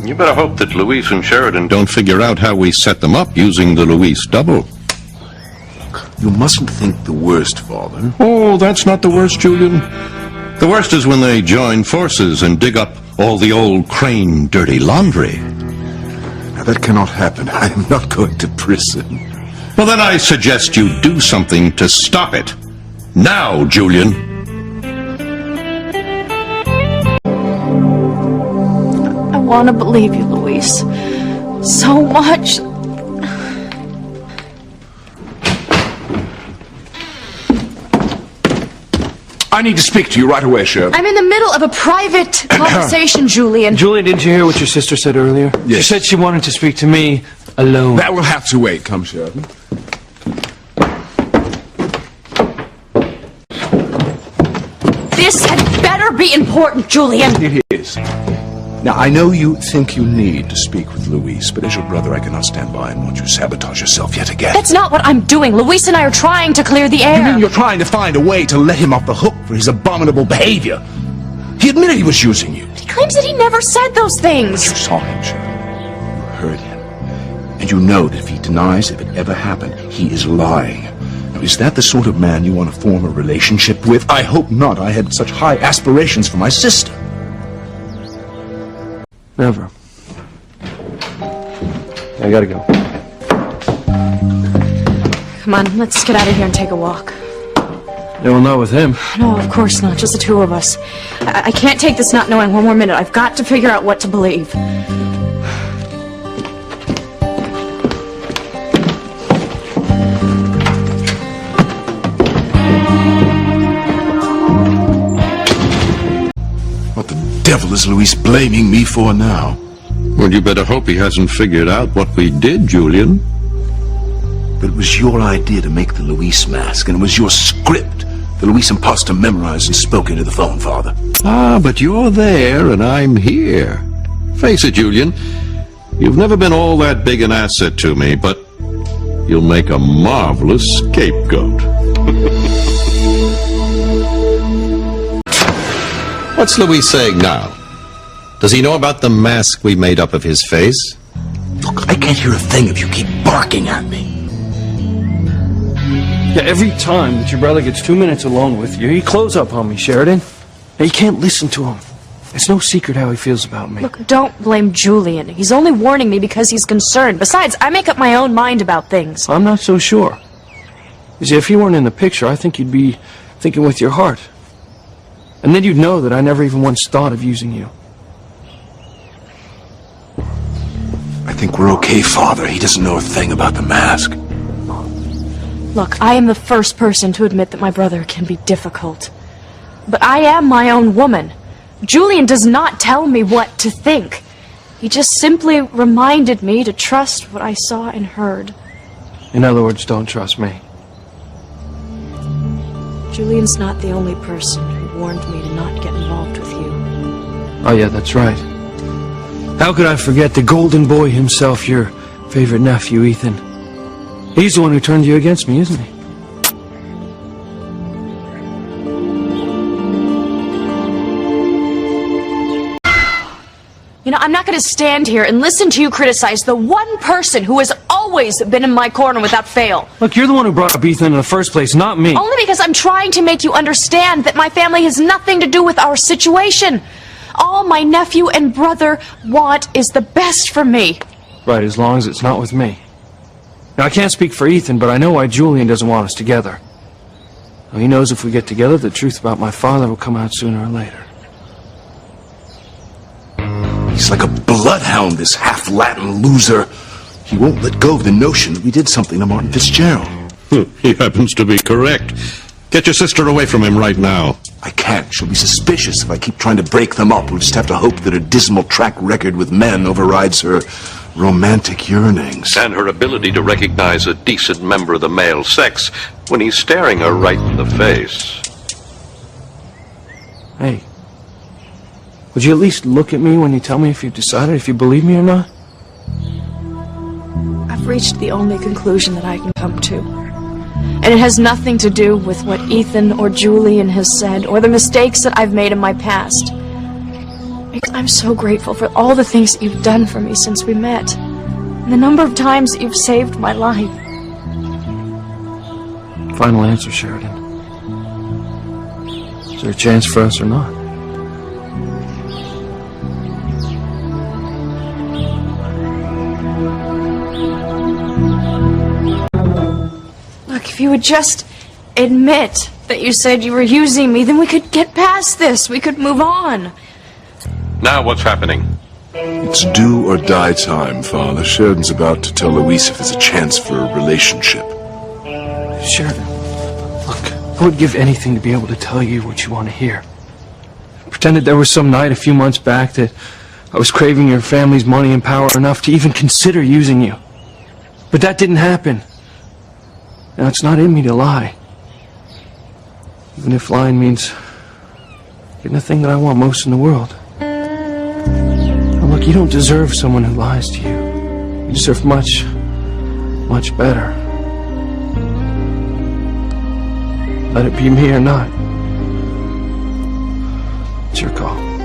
You better hope that Luis and Sheridan don't figure out how we set them up using the Luis double. You mustn't think the worst, Father. Oh, that's not the worst, Julian. The worst is when they join forces and dig up all the old Crane dirty laundry. Now, that cannot happen. I am not going to prison. Well, then I suggest you do something to stop it. Now, Julian. I want to believe you, Luis. So much. I need to speak to you right away, Sheriff. I'm in the middle of a private conversation, Julian. Julian, didn't you hear what your sister said earlier? Yes. She said she wanted to speak to me alone. That will have to wait. Come, Sheriff. This had better be important, Julian. It is. Now, I know you think you need to speak with Luis, but as your brother, I cannot stand by and watch you sabotage yourself yet again. That's not what I'm doing. Luis and I are trying to clear the air. You mean you're trying to find a way to let him off the hook for his abominable behavior? He admitted he was using you. He claims that he never said those things. You saw him, Sheriff. You heard him. And you know that if he denies if it ever happened, he is lying. Now, is that the sort of man you want to form a relationship with? I hope not. I had such high aspirations for my sister. Never. I gotta go. Come on, let's get out of here and take a walk. No, well, not with him. No, of course not. Just the two of us. I can't take this not knowing one more minute. I've got to figure out what to believe. What the devil is Luis blaming me for now? Well, you better hope he hasn't figured out what we did, Julian. But it was your idea to make the Luis mask, and it was your script the Luis imposter memorized and spoke into the phone, Father. Ah, but you're there and I'm here. Face it, Julian, you've never been all that big an asset to me, but you'll make a marvelous scapegoat. What's Luis saying now? Does he know about the mask we made up of his face? Look, I can't hear a thing if you keep barking at me. Yeah, every time that your brother gets 2 minutes alone with you, he close up on me, Sheridan. Now, you can't listen to him. It's no secret how he feels about me. Look, don't blame Julian. He's only warning me because he's concerned. Besides, I make up my own mind about things. I'm not so sure. You see, if you weren't in the picture, I think you'd be thinking with your heart. And then you'd know that I never even once thought of using you. I think we're okay, Father. He doesn't know a thing about the mask. Look, I am the first person to admit that my brother can be difficult. But I am my own woman. Julian does not tell me what to think. He just simply reminded me to trust what I saw and heard. In other words, don't trust me. Julian's not the only person who warned me to not get involved with you. Oh, yeah, that's right. How could I forget the golden boy himself, your favorite nephew, Ethan? He's the one who turned you against me, isn't he? You know, I'm not going to stand here and listen to you criticize the one person who has always been in my corner without fail. Look, you're the one who brought up Ethan in the first place, not me. Only because I'm trying to make you understand that my family has nothing to do with our situation. All my nephew and brother want is the best for me. Right, as long as it's not with me. Now, I can't speak for Ethan, but I know why Julian doesn't want us together. Now, he knows if we get together, the truth about my father will come out sooner or later. He's like a bloodhound, this half-Latin loser. He won't let go of the notion that we did something to Martin Fitzgerald. He happens to be correct. Get your sister away from him right now. I can't. She'll be suspicious if I keep trying to break them up. We'll just have to hope that her dismal track record with men overrides her romantic yearnings. And her ability to recognize a decent member of the male sex when he's staring her right in the face. Hey, would you at least look at me when you tell me if you've decided if you believe me or not? I've reached the only conclusion that I can come to. And it has nothing to do with what Ethan or Julian has said or the mistakes that I've made in my past. I'm so grateful for all the things that you've done for me since we met. And the number of times that you've saved my life. Final answer, Sheridan. Is there a chance for us or not? Look, if you would just admit that you said you were using me, then we could get past this. We could move on. Now what's happening? It's do or die time, Father. Sheridan's about to tell Louise if there's a chance for a relationship. Sheridan, look, I would give anything to be able to tell you what you want to hear. Pretended there was some night a few months back that I was craving your family's money and power enough to even consider using you. But that didn't happen. Now, it's not in me to lie. Even if lying means getting the thing that I want most in the world. Now, look, you don't deserve someone who lies to you. You deserve much, much better. Let it be me or not. It's your call.